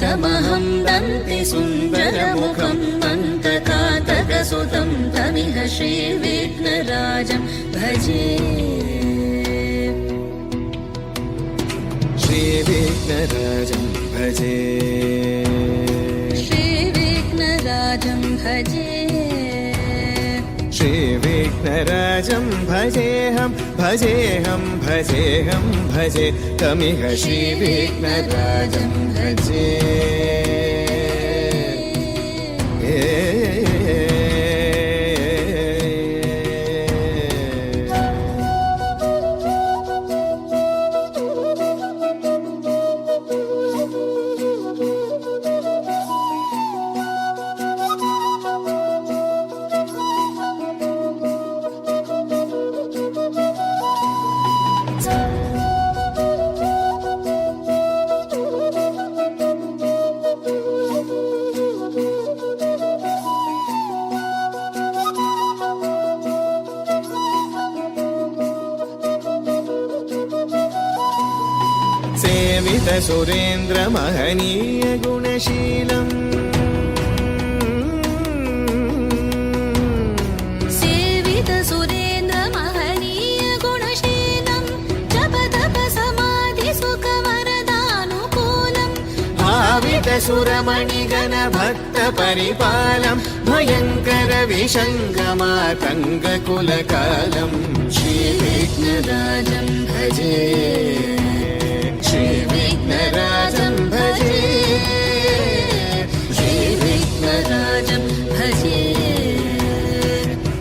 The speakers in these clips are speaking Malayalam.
तमहं दन्ति सुन्दरमुखं दन्तकातकसुतं तमिह श्रीविघ्नराजं भजे श्रीविघ्नराजं भजे श्रीविघ्नराजं भजे श्रीविघ्नराजं भजेऽहं भजेऽहं भजेऽहं भजे तमिह श्रीविघ्नराजं भजे सेवित सुरेन्द्र महनीय गुणशीलम् सेवित सुरेन्द्र महनीय गुणशीलं जप तप समाधि सुख वरदानुकूलम् भावित सुरमणिगण भक्त परिपालम् भयङ्कर विषङ्गमातङ्ग कुलकालम् श्रीविघ्नराजं भजे श्रीविघ्नराजं भजे श्रीविघ्नराजं भजे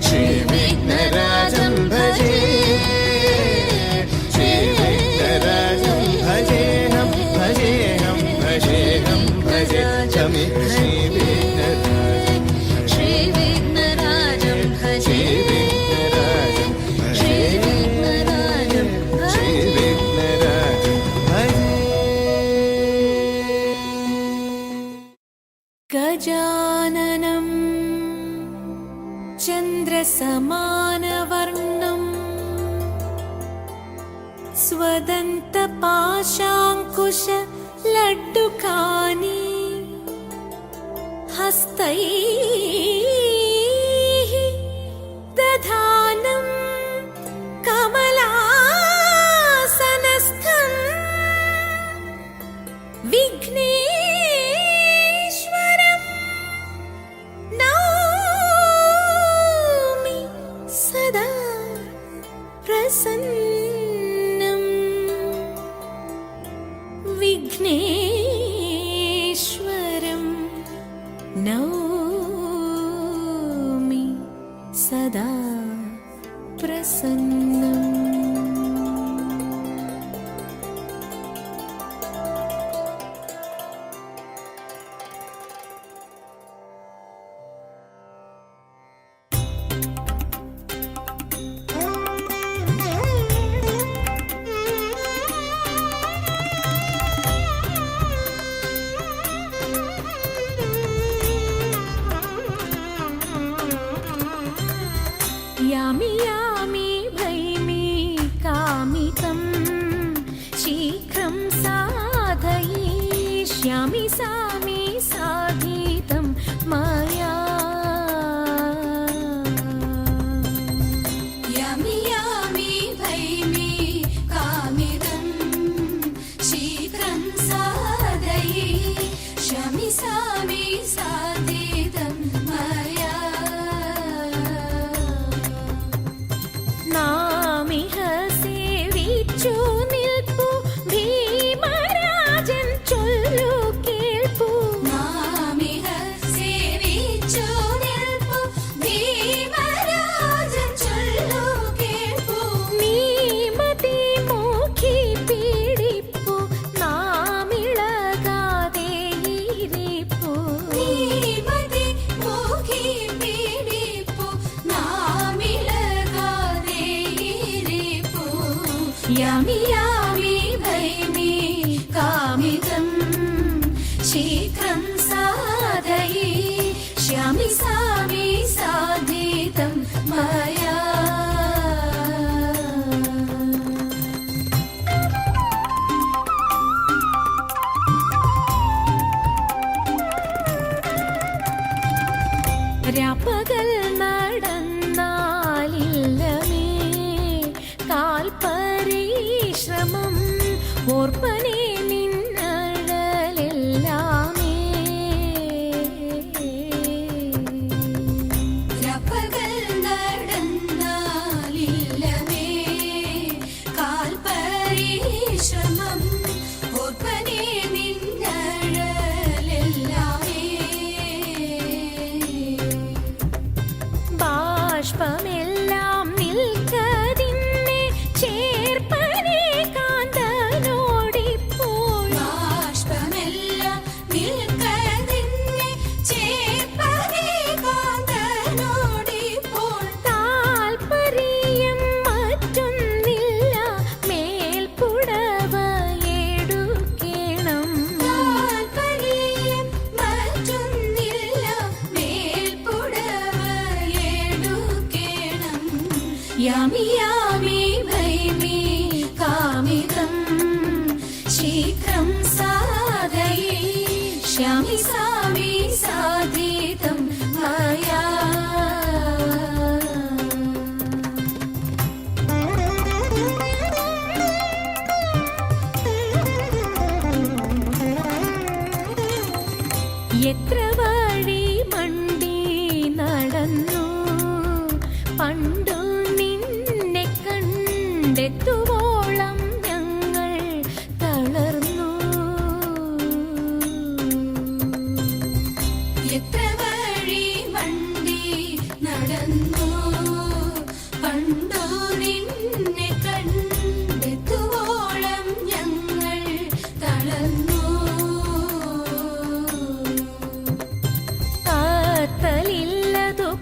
श्रीविघ्नराजं भजे श्रीविघ्नराजं भजेऽहं भजेऽहं भजेऽहं भजे तमिह श्रीविघ्नराजं श्रीविघ्नराजं भजे श्रीविघ्नराजं गजाननं चन्द्रसमानवर्णं स्वदन्तपाशाङ्कुशलड्डुकानि हस्तैः दधानं कमलासनस्थं विघ्नेश्वरं नौमि सदा प्रसन्नं विघ्नेश्वरं नौमि सदा प्रसन्नम् यामि यामि भैमि कामितं शीघ्रं साधयिष्यामि सामि साधितं मया यामि यामि भैमि कामितं शीघ्रं साधयिष्यामि सामि साधितं मया नामिह सेविച്ചു നിൽപ്പു ഭീമരാജൻ ചൊല്ലു കേൾപ്പു നാമിഹ സേവിച്ചു നിൽപ്പു ഭീമരാജൻ ചൊല്ലു കേൾപ്പു നീമതി മോഖി പീഡിപ്പു നാമിളകാതെ ഇരിപ്പു നീമതി മോഖി പീഡിപ്പു നാമിളകാതെ ഇരിപ്പു यामि यामि भैमि कामितं शीघ्रं साधयिष्यामि सामि साधितं मया यामि यामि भैमि कामितं शीघ्रं साधयिष्यामि सामि साधितं मया എത്ര വഴി മണ്ടി നടന്നു പണ്ടു നിന്നെ കണ്ടെത്തുവോളം ഞങ്ങൾ തളർന്നു. എത്ര വഴി മണ്ടി നടന്നു പണ്ടു നിന്നെ കണ്ടെത്തുവോളം ഞങ്ങൾ തളർന്നു.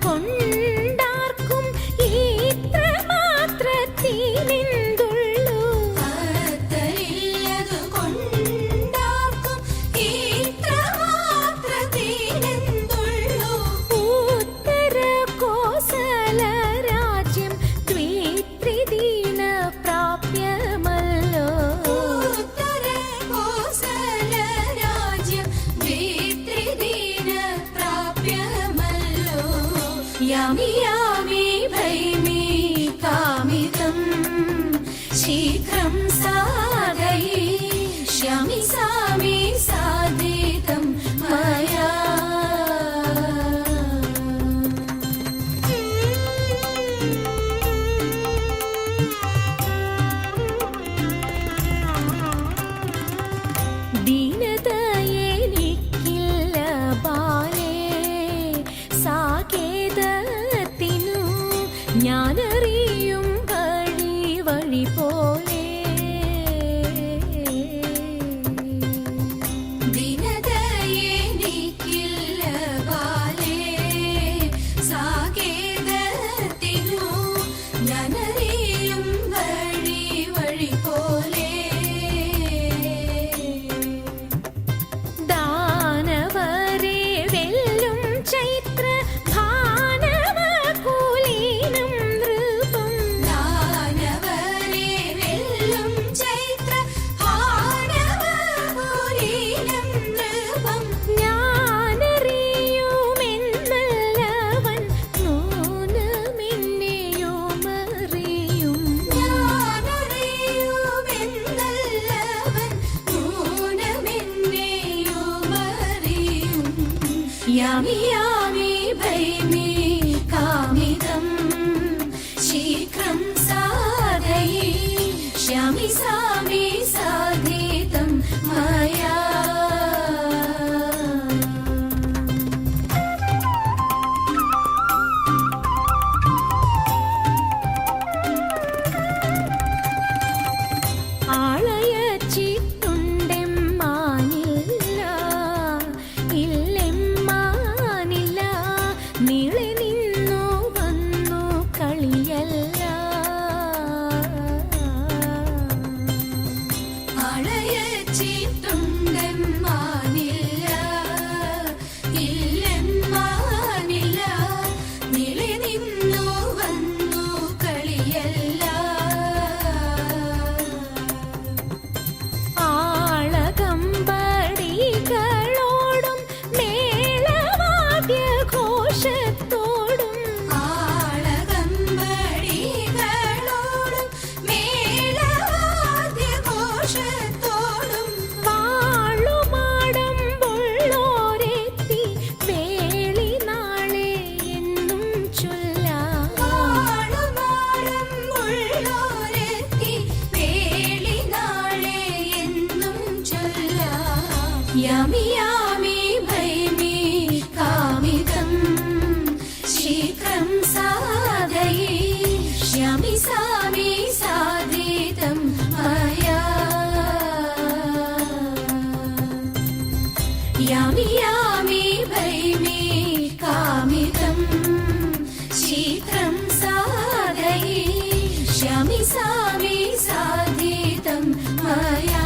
കൊണ്ടാർക്കും ഇത്ര മാത്രത്തിനെന്തുള്ളൂ അത്തരില്ലതു കൊണ്ടാർക്കും ഇത്ര മാത്രത്തിനെന്തുള്ളൂ. ഉത്തര കോസല രാജ്യം ദ്വിത്രിദീന പ്രാപ്യമല്ലോ. ഉത്തര കോസല രാജ്യം ദ്വിത്രിദീന പ്രാപ്യമല്ലോ. यामि यामि भैमि कामितं शीघ्रं साधयिष्यामि सामि साधितं मया. ദീനതയെനിക്കില്ല ബാലേ സാകേതത്തിനു ഞാനറിയും വഴി വഴി പോലെ. ദീനതയെനിക്കില്ല ബാലേ സാകേതത്തിനു ഞാനറിയും വഴി വഴി പോലെ. ദാനവരെ വെല്ലും ചൈത്ര ഭാനവകുലീനം നൃപം. ദാനവരെ വെല്ലും ചൈത്ര ഭാനവകുലീനം നൃപം. ഞാനറിയുമെന്നല്ലവൻ നൂനമെന്നെയുമറിയും. ഞാനറിയുമെന്നല്ലവൻ നൂനമെന്നെയുമറിയും. यामि यामि भैमि कामितं शीघ्रं साधयिष्यामि सामि साधितं मया. ആളയച്ചിട്ടുണ്ടെമ്മാനില്ല ഇല്ലെമ്മാനില്ല നീളെ നിന്നു വന്നു കളിയല്ല. ആളയച്ചിട്ടുണ്ടെമ്മാനില്ല ഇല്ലെമ്മാനില്ല നീളെ നിന്നു വന്നു കളിയല്ല. ആളകമ്പടികളോടും മേളവാദ്യഘോഷത്തോടും ആളകമ്പടികളോടും മേളവാദ്യഘോഷത്തോടും വാളുമാടമ്പുള്ളോരെത്തി വേളി നാളെ എന്നും ചൊല്ലാം. വാളുമാടമ്പുള്ളോരെത്തി വേളി നാളെ എന്നും ചൊല്ലാം. यामि यामि भैमि कामितं शीघ्रं साधयिष्यामि सामि साधितं मया. यामि यामि भैमि कामितं शीघ्रं साधयिष्यामि सामि साधितं मया.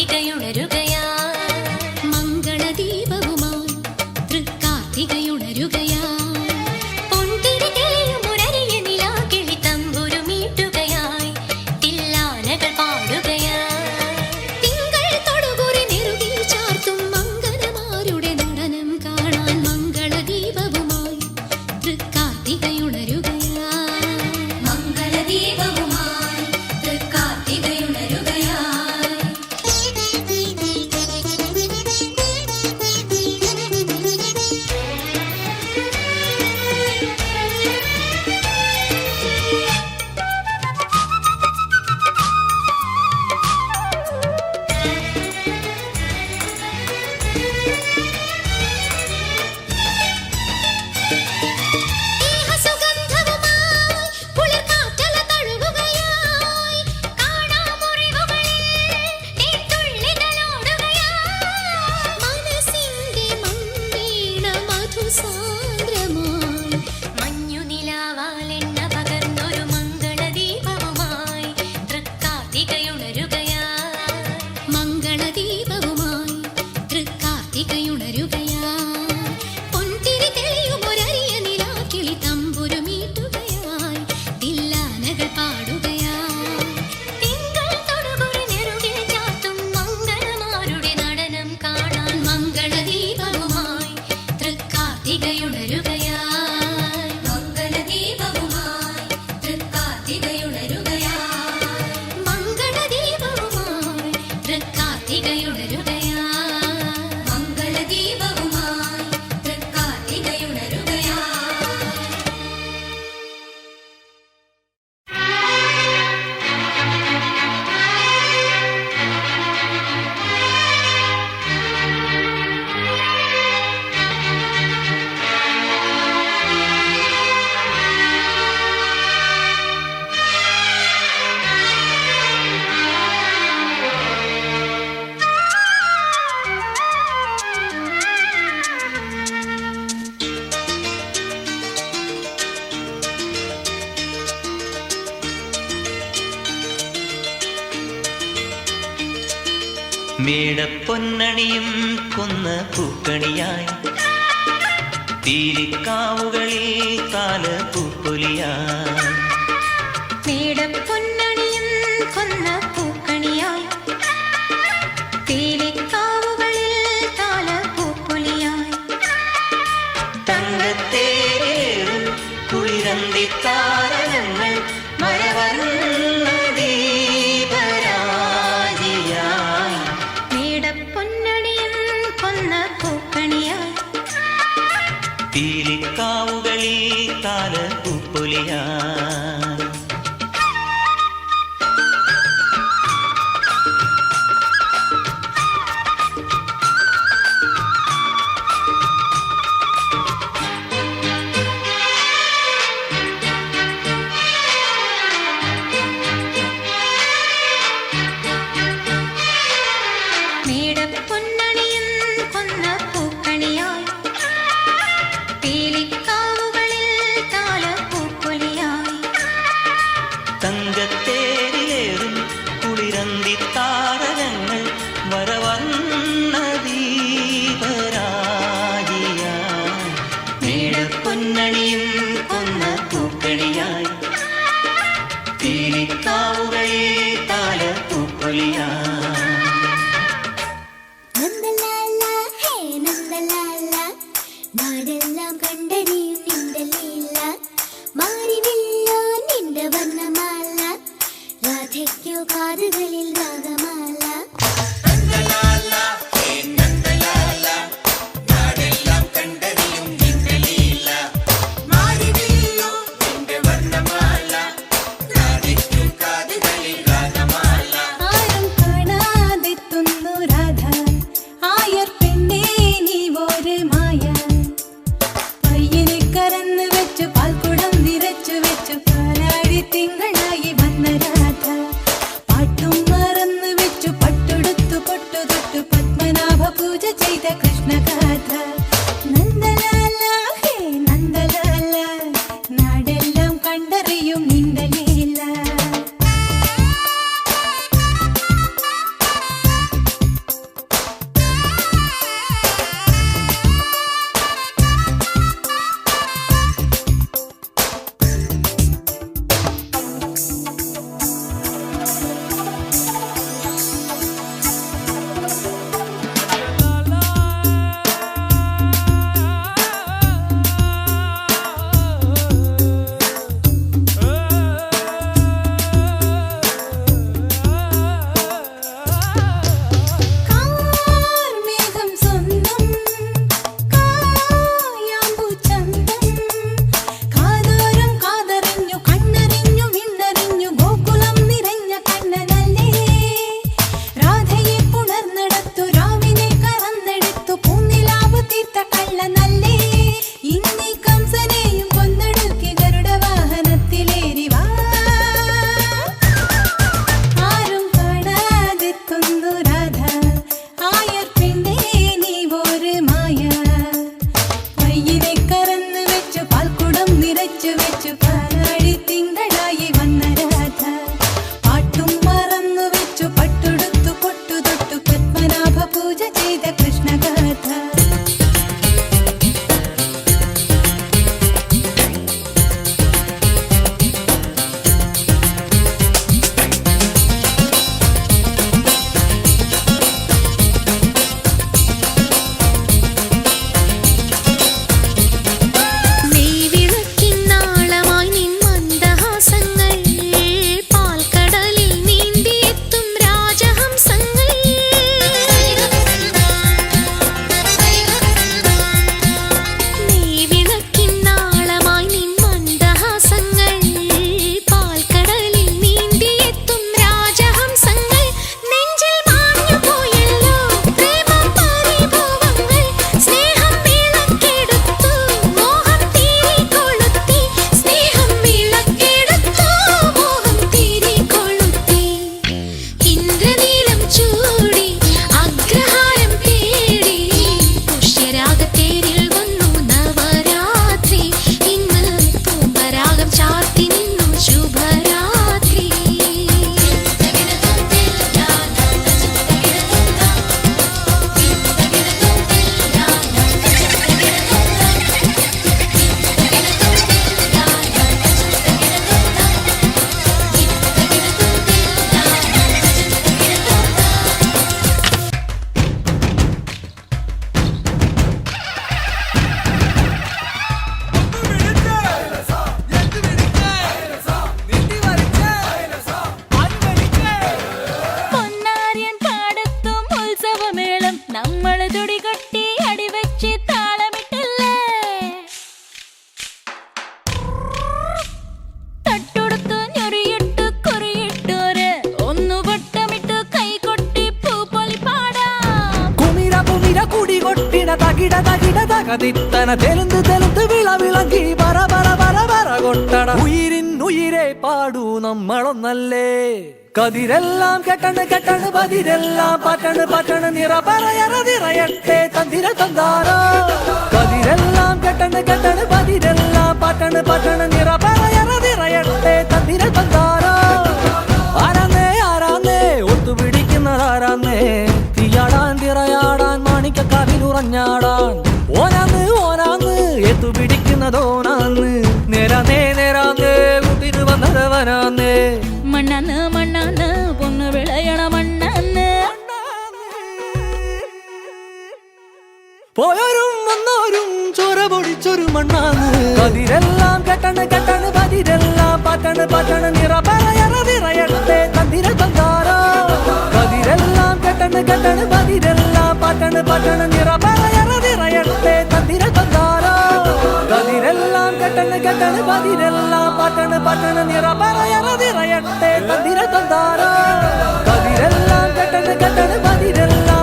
തൃക്കാർത്തികയുണരുകയാ മംഗളദീപവുമായി തൃക്കാർത്തികയുണരുകയാ പൊൻതിരി തെളിയുമൊരരിയ നിലാക്കിളി തമ്പുരുമീട്ടുകയായി തില്ലാനകൾ പാടുകയാ തിങ്കൾ തൊടുകുറി നെറുകിൽ ചാർത്തും മംഗലമാരുടെ നടനം കാണാൻ മംഗളദീപവുമായി തൃക്കാർത്തികയുണരുകയാ മംഗളദീപവുമായി തൃക്കാർത്തികയുണരുകയാ മേടപ്പൊന്നണിയും കൊന്ന പൂക്കണിയായി തീരിക്കാവുകളിൽ കാല പൂപ്പൊലിയായി മേടപ്പൊന്നണിയും കൊന്ന പൂക്കണിയായി തീരിക്കാവുകളിൽ കാല പൂപ്പൊലിയായി തങ്കത്തേരും കുളിരന്തി താരങ്ങൾ മഴവർണ്ണ ദീപരാജിയായി മേടപ്പൊന്നണിയും കൊന്ന പൂക്കണിയായി തീരിക്കാവുകളിൽ കാല പൂപ്പൊലിയായി മേടപ്പൊന്നണിയും കൊന്ന പൂക്കണിയായി പീലിക്കാവുകളിൽ കാല പൂപ്പൊലിയായി തങ്കത്തേരിലേറും കുളിരന്തി താരകങ്ങൾ വരവന്ന ദീപരാജിയായി മേടപ്പൊന്നണിയും കൊന്ന പൂക്കണിയായി തീരിക്കാവുകളിൽ കാല പൂപ്പൊലിയായി നാടെല്ലാം കണ്ടറിയും നിന്റെ ലീല മാറിവില്ലോ നിന്റെ വർണ്ണമാല രാധയ്ക്കോ കാതുകളിൽ രാഗമാല ആരും കാണാതെത്തുന്നു രാധ ആയർ പെണ്ണേ നീ ഒരു മായ പയ്യനെ കരന്ന് വെച്ചു പാൽക്കുടം നിറച്ചു വെച്ചു പാലാടി തിങ്കളായി വന്ന രാധ പാട്ടും മറന്നു വെച്ചു പട്ടുടുത്തു പൊട്ടു തൊട്ടു പത്മനാഭ പൂജ ചെയ്ത കൃഷ്ണഗാഥ നന്ദലാല ഹേ നന്ദലാല നാടെല്ലാം കണ്ടറിയും നിന്റെ ലീല തകതിത്തന തെലുന്ത് തെലുന്ത് വിളവിളക്കി പറ പറ പറ പറ കൊട്ടട ഉയിരിൻ ഉയിരെ പാടൂ നമ്മളൊന്നല്ലേ കതിരെല്ലാം കെട്ടണ് കെട്ടണ് പതിരെല്ലാം പറ്റണ് പറ്റണ് നിറ പറയറതിറയട്ടെ തന്തിര തന്താരോ കതിരെല്ലാം കെട്ടണ് കെട്ടണ് പതിരെല്ലാം പറ്റണ് പറ്റണ് നിറ പറയറതിറയട്ടെ തന്തിര തന്താരോ ആരാന്നേ ആരാന്നേ ഒത്തുപിടിക്കുന്നതാരാന്നേ തീയാടാൻ തിറയാടാൻ മാണിക്കക്കാവിലുറഞ്ഞാടാൻ ഓനാന്ന് ഓനാന്ന് എത്തുപിടിക്കുന്നതോനാന്ന് നേരാന്നേ നേരാന്നേ കൂട്ടിന് വന്നതവനാന്നേ മണ്ണാന്ന് മണ്ണാന്ന് പൊന്ന് വിളയണ മണ്ണാന്ന് പോയോരും വന്നോരും ചോര പൊടിച്ചൊരു മണ്ണാന്ന് കതിരെല്ലാം കെട്ടണ് കെട്ടണ് പതിരെല്ലാം പറ്റണ് പറ്റണ് നിറ പറയറതിറയട്ടെ തന്തിര തന്താരോ കതിരെല്ലാം കെട്ടണ് കെട്ടണ് പതിരെല്ലാം പറ്റണ് പറ്റണ് നിറ പറയറതിറയട്ടെ തന്തിര തന്താരോ കതിരെല്ലാം കെട്ടണ് കെട്ടണ് പതിരെല്ലാം പറ്റണ് പറ്റണ് നിറ പറയറതിറയട്ടെ തന്തിര തന്താരോ കതിരെല്ലാം കെട്ടണ് കെട്ടണ് പതിരെല്ലാം